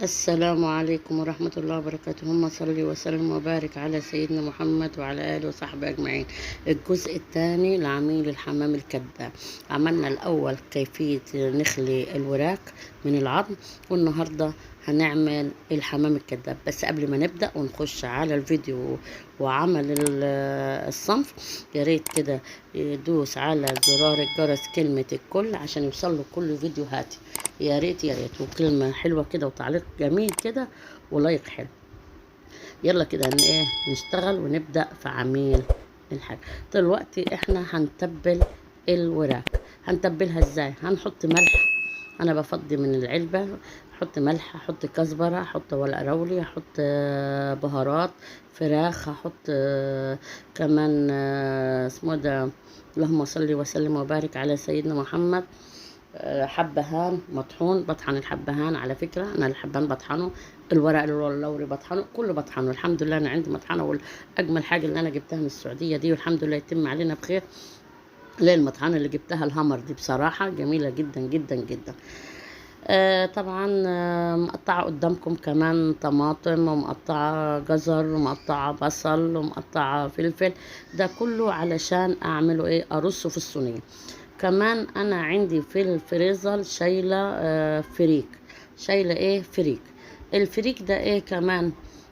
السلام عليكم ورحمة الله وبركاته. اللهم صل وسلم وبارك على سيدنا محمد وعلى آله وصحبه أجمعين. الجزء الثاني لعميل الحمام الكذاب. عملنا الأول كيفية نخلي الوراك من العظم، والنهاردة هنعمل الحمام الكذاب. بس قبل ما نبدأ ونخش على الفيديو وعمل الصنف، يا ريت كده يدوس على زرار الجرس كلمة الكل عشان يوصل له كل فيديوهاتي. يا ريت يا ريت، وكلمة حلوة كده وتعليق جميل كده ولايك حلو. يلا كده نشتغل ونبدأ في عميل الحاجة. دلوقتي احنا هنتبل الوراك. هنتبلها ازاي؟ هنحط ملح. انا بفضي من العلبة، احط ملح، احط كزبرة، احط ورق لوري، احط بهارات فراخ، احط كمان اسمه ده، اللهم صل وسلم وبارك على سيدنا محمد، حبهان مطحون. بطحن الحبهان على فكرة، أنا الحبهان بطحنه، الورق اللوري بطحنه، كله بطحنه. الحمد لله أنا عندي مطحنة، والأجمل حاجة اللي أنا جبتها من السعودية دي، والحمد لله يتم علينا بخير. ليه المطحنة اللي جبتها الهامر دي بصراحة جميلة جدا جدا جدا. طبعا مقطعة قدامكم كمان طماطم، ومقطعة جزر، ومقطعة بصل، ومقطعة فلفل. ده كله علشان أعمله أرصه في الصينية. كمان انا عندي في الفريزر شايله فريك، شايله فريك. الفريك ده كمان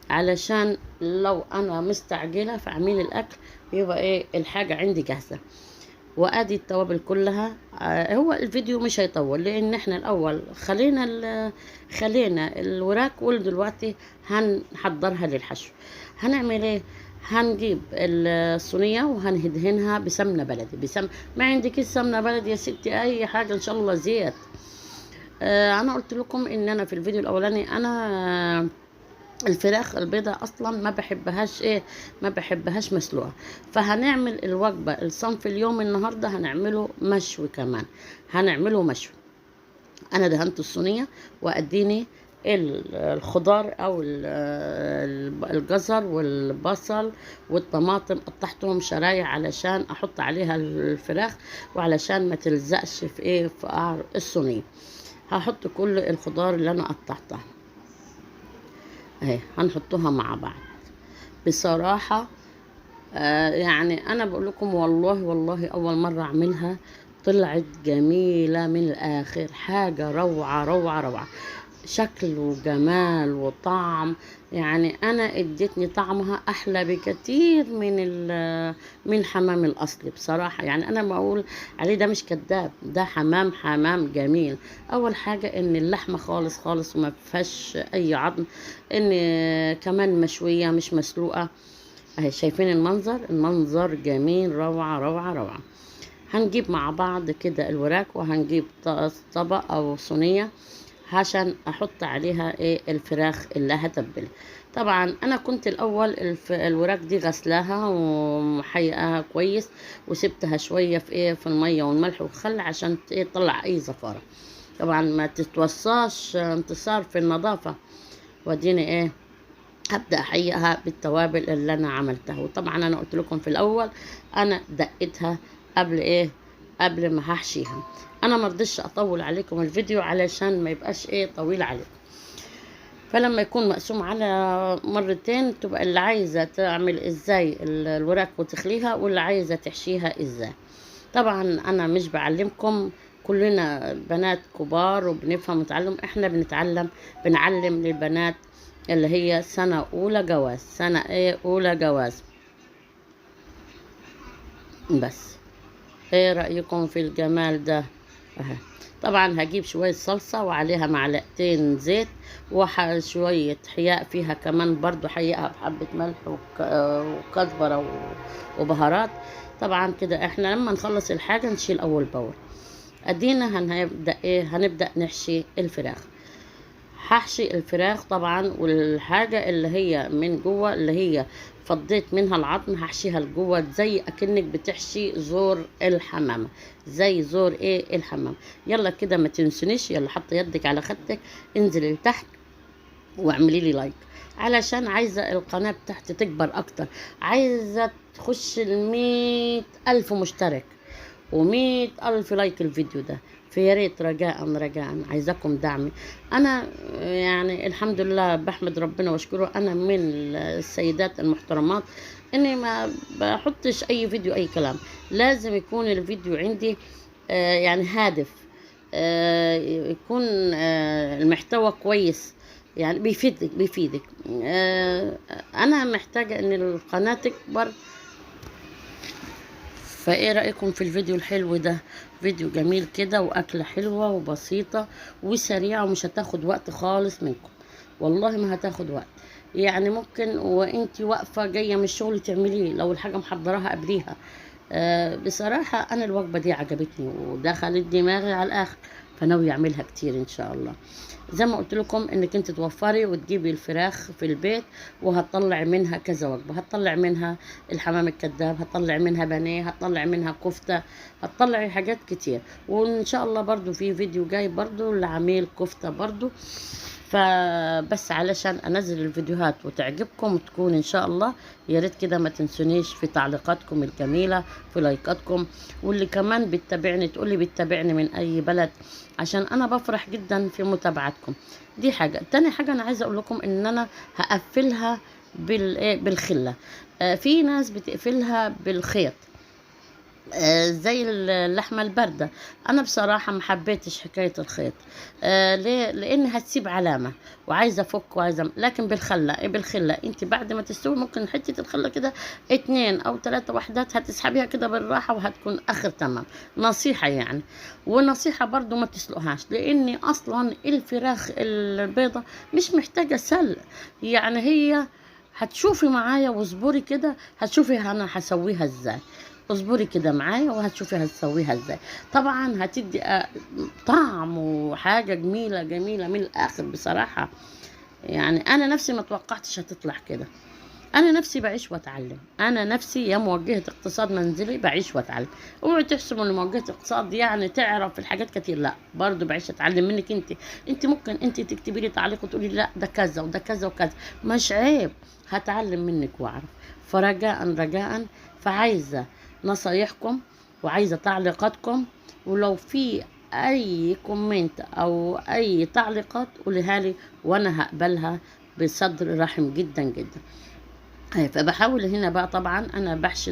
علشان لو انا مستعجله في عميل الاكل يبقى الحاجه عندي جاهزه. وادي التوابل كلها. هو الفيديو مش هيطول لان احنا الاول خلينا الوراك، ودلوقتي هنحضرها للحشو. هنعمل هنجيب الصينيه وهندهنها بسمنه بلدي. ما عندك السمنه بلدي يا ستي، اي حاجه ان شاء الله زيت. انا قلت لكم ان انا في الفيديو الاولاني انا الفراخ البيضاء اصلا ما بحبهاش مسلوقه. فهنعمل الوجبه الصنف اليوم النهارده هنعمله مشوي كمان، هنعمله مشوي. انا دهنت الصينيه واديني الخضار او الجزر والبصل والطماطم، قطعتهم شرايح علشان احط عليها الفراخ وعلشان ما تلزقش في قعر الصينيه. هحط كل الخضار اللي انا قطعتها اهي، هنحطها مع بعض. بصراحة يعني انا بقول لكم والله والله اول مرة اعملها طلعت جميلة من الاخر، حاجة روعة روعة روعة، شكل وجمال وطعم. يعني انا ادتني طعمها احلى بكتير من الحمام الاصلي بصراحة. يعني انا بقول عليه ده مش كذاب، ده حمام جميل. اول حاجة ان اللحمة خالص خالص وما فيهاش اي عظم، ان كمان مشوية مش مسلوقة اهي. شايفين المنظر جميل، روعة روعة روعة. هنجيب مع بعض كده الوراك، وهنجيب طبق او صينية عشان احط عليها الفراخ اللي هتبلها. طبعا انا كنت الاول الوراك دي غسلاها ومحيقاها كويس، وسبتها شويه في الميه والملح والخل عشان تطلع اي زفاره. طبعا ما تتوصاش انتصار في النظافه. واديني هبدا احيقها بالتوابل اللي انا عملتها. وطبعا انا قلت لكم في الاول انا دقتها قبل قبل ما هحشيها. انا مرضيش اطول عليكم الفيديو علشان ما يبقاش طويل عليكم. فلما يكون مقسوم على مرتين تبقى اللي عايزه تعمل ازاي الوراك وتخليها، واللي عايزه تحشيها ازاي. طبعا انا مش بعلمكم، كلنا بنات كبار وبنفهم نتعلم. احنا بنعلم للبنات اللي هي سنة أولى جواز، سنة أولى جواز. بس ايه رأيكم في الجمال ده؟ طبعا هجيب شوية صلصة وعليها معلقتين زيت وشوية حياء فيها كمان، برضو حياءها بحبة ملح وكزبرة وبهارات. طبعا كده احنا لما نخلص الحاجة نشيل أول باول. ادينا هنبدأ نحشي الفراخ. هحشي الفراخ طبعا، والحاجة اللي هي من جوه اللي هي فضيت منها العظم هحشيها لجوه، زي اكنك بتحشي زور الحمامة، زي زور الحمام. يلا كده ما تنسونيش، يلا حط يدك على خدك، انزلي لتحت واعملي لي لايك علشان عايزة القناة بتاعتي تكبر اكتر، عايزة تخش 100,000 مشترك. و100,000 لايك الفيديو ده. فيا ريت رجاء رجاء عايزاكم دعمي. انا يعني الحمد لله بحمد ربنا واشكره، انا من السيدات المحترمات اني ما بحطش اي فيديو اي كلام، لازم يكون الفيديو عندي يعني هادف، يكون المحتوى كويس، يعني بيفيدك. انا محتاجة ان القناة تكبر. فايه رأيكم في الفيديو الحلو ده؟ فيديو جميل كده، واكلة حلوة وبسيطة وسريعة، ومش هتاخد وقت خالص منكم، والله ما هتاخد وقت. يعني ممكن وانتي واقفة جاية من الشغل تعمليه لو الحاجة محضراها قبليها. بصراحة انا الوجبة دي عجبتني ودخلت دماغي على الاخر، فناوي اعملها كتير ان شاء الله. زي ما قلت لكم انك انت توفري وتجيبي الفراخ في البيت، وهتطلع منها كذا وجبه، هتطلع منها الحمام الكذاب، هتطلع منها بانيه، هتطلع منها كفته، هتطلعي حاجات كتير. وان شاء الله برضو في فيديو جاي برضو لعميل كفته برضو. فبس علشان انزل الفيديوهات وتعجبكم وتكون ان شاء الله، يا ريت كده ما تنسونيش في تعليقاتكم الجميله، في لايكاتكم. واللي كمان بتتابعني تقولي بتتابعني من اي بلد، عشان انا بفرح جدا في متابعتكم. دي حاجه. تاني حاجه انا عايزه اقول لكم ان انا هقفلها بالخله. في ناس بتقفلها بالخيط، زي اللحمة الباردة. أنا بصراحة ما حبيتش حكاية الخيط. ليه؟ لأن هتسيب علامة، وعايزة أفك وعايزة. لكن بالخلة أنت بعد ما تستوي ممكن حتة الخلة كده 2 أو 3 وحدات هتسحبيها كده بالراحة، وهتكون آخر تمام. نصيحة يعني. ونصيحة برضو ما تسلقهاش، لأن أصلا الفراخ البيضة مش محتاجة سلق. يعني هي هتشوفي معايا واصبري كده، هتشوفي أنا هسويها إزاي. اصبري كده معايا وهتشوفي هتسويها ازاي. طبعا هتدي طعم وحاجه جميله جميله من الاخر بصراحه. يعني انا نفسي ما توقعتش هتطلع كده. انا نفسي بعيش واتعلم، انا نفسي يا موجهه اقتصاد منزلي بعيش واتعلم. اوعي تحسبوا ان موجهه اقتصاد يعني تعرف الحاجات كتير، لا، برضو بعيش اتعلم منك انت. انت ممكن انت تكتبي لي تعليق وتقولي لا ده كذا وده كذا وكذا، مش عيب، هتعلم منك واعرف. فرجاء رجاء، فعايزه نصايحكم وعايزه تعليقاتكم. ولو في اي كومنت او اي تعليقات قوليها لي، وانا هقبلها بصدر رحم جدا جدا. فبحاول هنا بقى. طبعا انا بحشي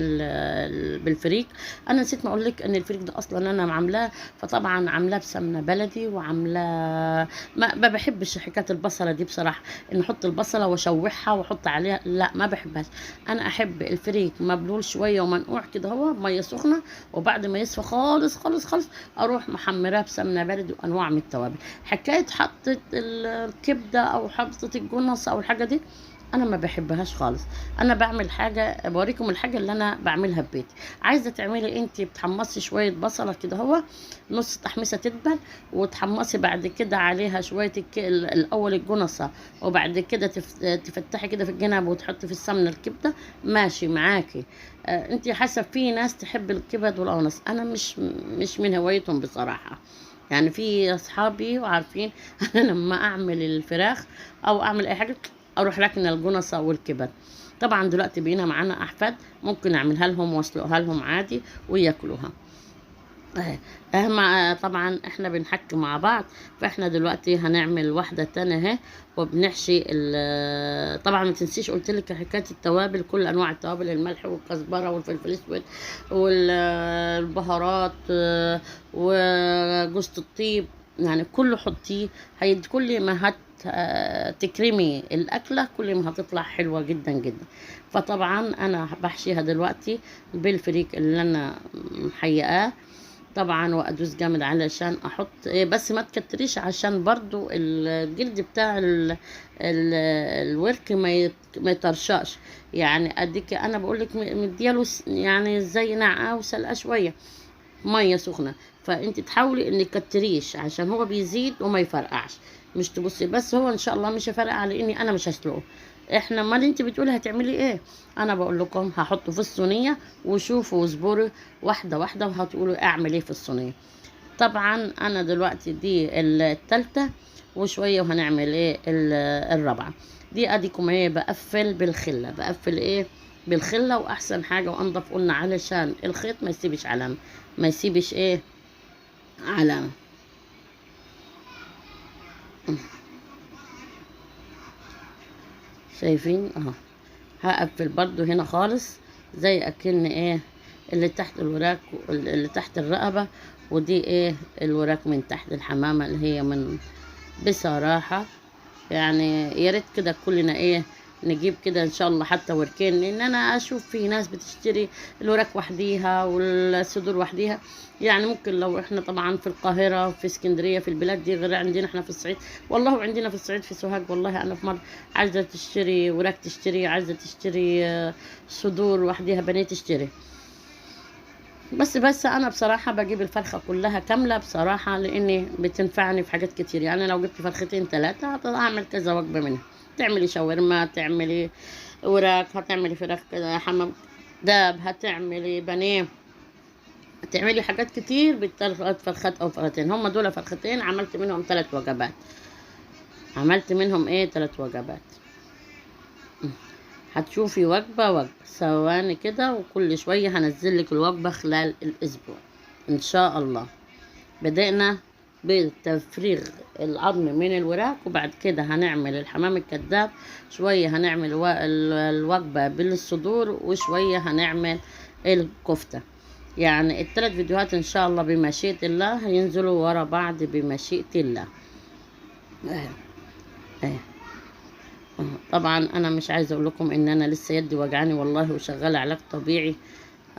بالفريك. انا نسيت ما اقول لك ان الفريك ده اصلا انا عاملاه، فطبعا عاملاه بسمنه بلدي، وعاملاه ما بحبش حكايه البصله دي بصراحه، ان احط البصله واشوحها واحط عليها، لا ما بحبهاش. انا احب الفريك مبلول شويه ومنقوع كده، هو ميه سخنه، وبعد ما يصفى خالص خالص خالص اروح محمراه بسمنه بلدي وانواع من التوابل. حكايه حطت الكبده او حطت الجنص او الحاجه دي انا ما بحبهاش خالص. انا بعمل حاجه، بوريكم الحاجه اللي انا بعملها في بيتي. عايزه تعملي انت بتحمصي شويه بصله كده، هو نص تحميصه تدبل، وتحمصي بعد كده عليها شويه الاول الجنصه، وبعد كده تفتحي كده في الجنب وتحطي في السمنه الكبده، ماشي معاكي. انت حسب، في ناس تحب الكبد والقونص، انا مش من هوايتهم بصراحه. يعني في اصحابي وعارفين انا لما اعمل الفراخ او اعمل اي حاجه اروح راكنه الجنصه والكبد. طبعا دلوقتي بقينا معانا احفاد، ممكن اعملها لهم واسلقها لهم عادي وياكلوها. طبعا احنا بنحكي مع بعض. فاحنا دلوقتي هنعمل واحدة تانية اهي، وبنحشي طبعا ما تنسيش قلت لك حكاية التوابل، كل انواع التوابل، الملح والكزبرة والفلفل الاسود والبهارات وجوز الطيب، يعني كله حطيه. كل ما تكرمي الاكله كل ما هتطلع حلوه جدا جدا. فطبعا انا بحشيها دلوقتي بالفريك اللي انا محيقاه طبعا، وادوس جامد علشان احط بس ما تكتريش، عشان برضو الجلد بتاع الورك ما يطرشاش. يعني اديك انا بقول لك مدياله يعني زي نعقه وسلقه شويه ميه سخنه. فانت تحاولي انك تكتريش عشان هو بيزيد وما يفرقعش. مش تبصي بس، هو ان شاء الله مش هيفرقع لاني انا مش هسلقه. احنا ما اللي انت بتقولي هتعملي ايه، انا بقول لكم هحطه في الصينيه وشوفوا واصبروا واحده واحده وهتقولوا اعمل ايه في الصينيه. طبعا انا دلوقتي دي التالتة وشويه، وهنعمل ايه الرابعه. دي اديكم ايه، بقفل بالخله، بقفل ايه بالخله، واحسن حاجه وانضف قلنا علشان الخيط ما يسيبش علامه، ما يسيبش ايه علامه. شايفين اهو. هقفل برضو هنا خالص زي اكن ايه اللي تحت الوراك اللي تحت الرقبه، ودي ايه الوراك من تحت الحمامه اللي هي من. بصراحه يعني يا ريت كده كلنا ايه نجيب كده ان شاء الله حتى وركين، لان انا اشوف في ناس بتشتري الوراك وحديها والصدور وحديها. يعني ممكن لو احنا طبعا في القاهره في اسكندريه في البلاد دي غير عندنا احنا في الصعيد. والله عندنا في الصعيد في سوهاج، والله انا في مره عايزه تشتري وراك تشتري، عايزه تشتري صدور وحديها بنات تشتري. بس انا بصراحه بجيب الفرخه كلها كامله بصراحه، لاني بتنفعني في حاجات كتير. يعني لو جبت فرختين ثلاثه هعمل كذا وجبه منها. تعملي شاورما، تعملي وراك، هتعملي فراخ كده حمام داب، هتعملي بانيه، هتعملي حاجات كتير بالثلاث فرخات او فرختين. هم دول فرختين عملت منهم 3 وجبات. عملت منهم ايه 3 وجبات. هتشوفي وجبة وجبة ثواني كده، وكل شوية هنزلك الوجبة خلال الأسبوع إن شاء الله. بدأنا بتفريغ العظم من الوراك، وبعد كده هنعمل الحمام الكذاب، شوية هنعمل الوجبة بالصدور، وشوية هنعمل الكفتة. يعني ال3 فيديوهات إن شاء الله بمشيئة الله هينزلوا ورا بعض بمشيئة الله. اهي اهي. طبعا انا مش عايزه اقول لكم ان انا لسه يدي وجعاني والله وشغاله علاج طبيعي.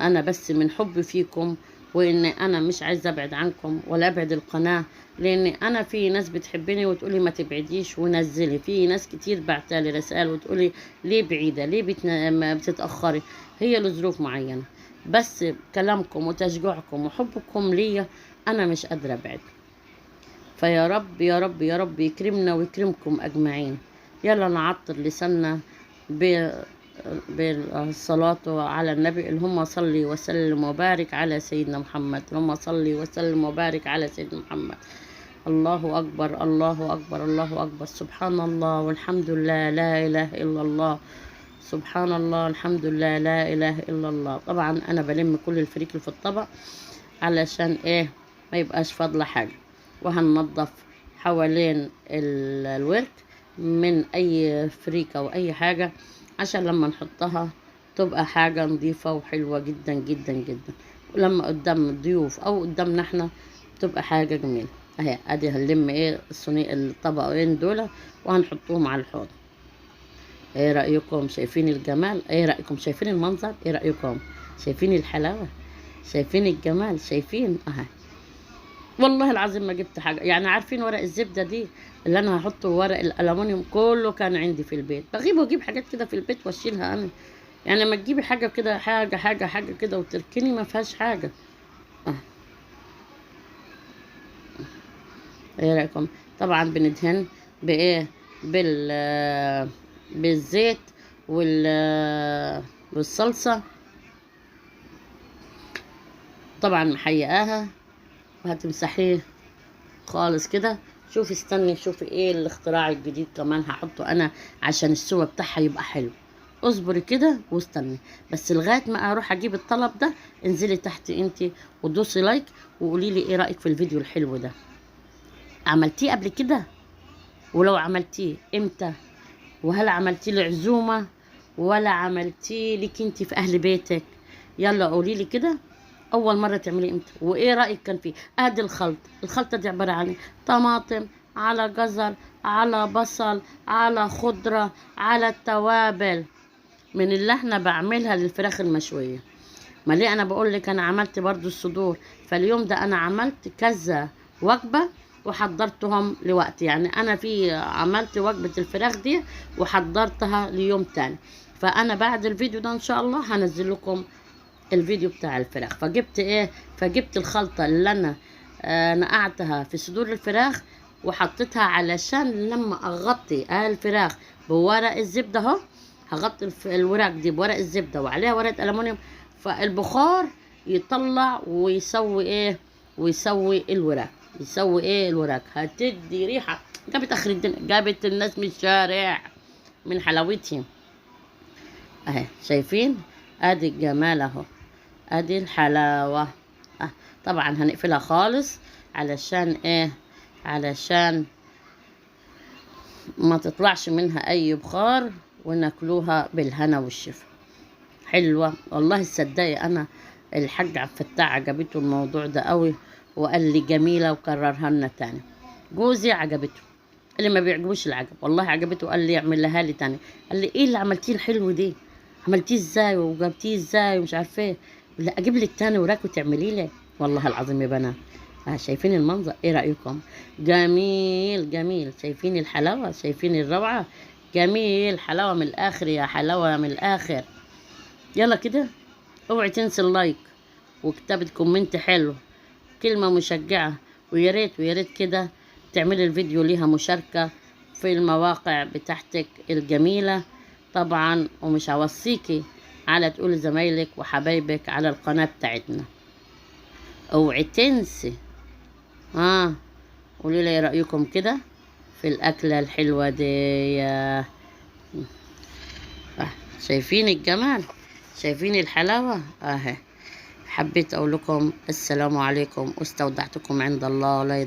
انا بس من حب فيكم، وان انا مش عايزه ابعد عنكم ولا ابعد القناه، لان انا في ناس بتحبني وتقولي ما تبعديش ونزلي. في ناس كتير بعتالي رسائل وتقولي ليه بعيده، ليه ما بتتاخري. هي لظروف معينه، بس كلامكم وتشجيعكم وحبكم ليا انا مش قادره ابعد. فيا رب يا رب يا رب يكرمنا ويكرمكم أجمعين. يلا نعطر لساننا بالصلاة على النبي. اللهم صلي وسلم وبارك على سيدنا محمد. اللهم صلي وسلم وبارك على سيدنا محمد. الله أكبر الله أكبر الله أكبر. سبحان الله والحمد لله لا إله إلا الله. سبحان الله الحمد لله لا إله إلا الله. طبعا أنا بلم كل الفريك اللي في الطبق علشان إيه ما يبقاش فاضلة حاجة. وهننضف حوالين الورك من اي فريكة او اي حاجة، عشان لما نحطها تبقى حاجة نظيفة وحلوة جدا جدا جدا. ولما قدام الضيوف او قدامنا احنا تبقى حاجة جميلة. اهي ادي هنلم ايه الطبقين دول وهنحطوهم على الحوض. ايه رأيكم؟ شايفين الجمال؟ ايه رأيكم؟ شايفين المنظر؟ ايه رأيكم؟ شايفين الحلاوة؟ شايفين الجمال؟ شايفين اهي. والله العظيم ما جبت حاجة. يعني عارفين ورق الزبدة دي اللي انا هحطه، ورق الالومنيوم كله كان عندي في البيت. بغيب واجيب حاجات كده في البيت واشيلها انا. يعني لما تجيبي حاجة كده حاجة كده وتركني ما فيهاش حاجة. ايه رأيكم؟ طبعا بندهن بايه بالزيت والصلصة. طبعا محيقاها وهتمسحيه خالص كده. شوفي استني شوفي ايه الاختراع الجديد كمان هحطه انا عشان السوا بتاعها يبقى حلو. اصبري كده واستني بس لغايه ما اروح اجيب الطلب ده. انزلي تحت انتي ودوسي لايك وقولي لي ايه رايك في الفيديو الحلو ده. عملتيه قبل كده؟ ولو عملتيه امتى؟ وهل عملتيه لعزومه ولا عملتيه لك انتي في اهل بيتك؟ يلا قولي لي كده. اول مره تعملي امتى؟ وايه رايك كان فيه؟ ادي الخلطه دي عباره عن طماطم على جزر على بصل على خضره على التوابل من اللي احنا بعملها للفراخ المشويه. ما ليه انا بقول لك انا عملت برضو الصدور. فاليوم ده انا عملت كذا وجبه وحضرتهم لوقت. يعني انا في عملت وجبه الفراخ دي وحضرتها ليوم تاني. فانا بعد الفيديو ده ان شاء الله هنزل لكم الفيديو بتاع الفراخ. فجبت الخلطة اللي انا نقعتها في صدور الفراخ وحطيتها علشان لما اغطي الفراخ بورق الزبدة اهو. هغطي الوراك دي بورق الزبدة وعليها ورقة ألمونيوم، فالبخار يطلع ويسوي ايه ويسوي الوراك. يسوي ايه الوراك هتدي ريحة. جابت اخر الدنيا، جابت الناس من الشارع من حلاوتهم. اهي شايفين؟ ادي الجمال اهو، ادي الحلاوة. طبعا هنقفلها خالص علشان ايه؟ علشان ما تطلعش منها اي بخار، وناكلوها بالهنا والشفا. حلوة والله. تصدقي انا الحاج عبد الفتاح عجبته الموضوع ده قوي، وقال لي جميلة وكررها لنا تاني. جوزي عجبته، اللي ما بيعجبوش العجب والله عجبته، قال لي اعملها لي تاني. قال لي ايه اللي عملتيه الحلو دي؟ عملتيه ازاي وجبتيه ازاي ومش عارفه ايه؟ لا اجيب لك تاني وراك وتعملي لي. والله العظيم يا بنات. شايفين المنظر؟ ايه رايكم؟ جميل جميل. شايفين الحلاوه؟ شايفين الروعه؟ جميل. حلاوه من الاخر يا حلاوه من الاخر. يلا كده، اوعي تنسي اللايك وكتابة كومنت حلو، كلمة مشجعة، ويا ريت ويا ريت كده تعملي الفيديو ليها مشاركة في المواقع بتاعتك الجميلة طبعا. ومش هوصيكي على تقول زمايلك وحبايبك على القناة بتاعتنا. اوعي تنسي. قولي لي رأيكم كده في الأكلة الحلوة دي. شايفين الجمال؟ شايفين الحلاوة؟ اهي. حبيت اقول لكم السلام عليكم، واستودعتكم عند الله لا